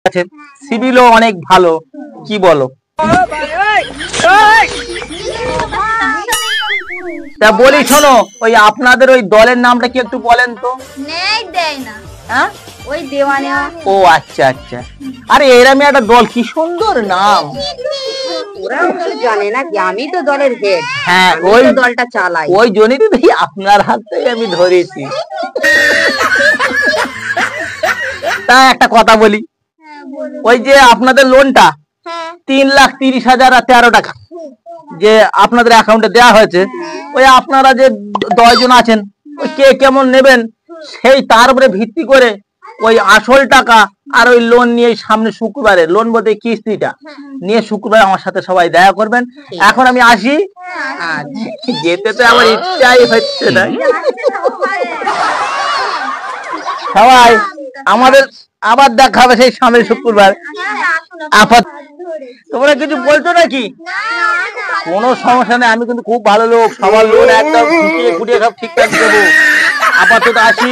আছে, সিভিলও অনেক ভালো, কি বলো? তা বলি শোনো, ওই আপনাদের ওই দলের নামটা কি একটু বলেন তো? নেই, দেয় না। হ্যাঁ, ওই দেওয়া নেওয়া। ও আচ্ছা আচ্ছা। আরে এরকম একটা দল, কি সুন্দর নাম। ওরা তো জানে না কি আমি তো দলের হেড। হ্যাঁ, ওই দলটা চালাই। ওই জন্যই তো দেখি আপনার হাতটাই আমি ধরেছি। তা একটা কথা বলি, ওই যে আপনাদের লোনটা 3,30,000 আর 13 টাকা যে আপনাদের অ্যাকাউন্টে দেওয়া হয়েছে, ওই আপনারা যে 10 জন আছেন, ওই কে কেমন নেবেন সেই তার উপরে ভিত্তি করে ওই আসল টাকা আর ওই লোন নিয়ে সামনে শুক্রবারে, লোন বলতে কিস্তিটা নিয়ে শুক্রবারে আমার সাথে সবাই দেখা করবেন। এখন আমি আসি, যেতে তো আমার ইচ্ছাই হচ্ছে না। সবাই আমাদের আবার দেখা হবে সেই সামনের শুক্রবার। তোমরা কিছু বলছো নাকি? কোনো সমস্যা নেই, আমি কিন্তু খুব ভালো লোক, সবার লোন একদম খুঁটিয়ে খুঁটিয়ে সব ঠিকঠাক দেবো। আপাতত আসি।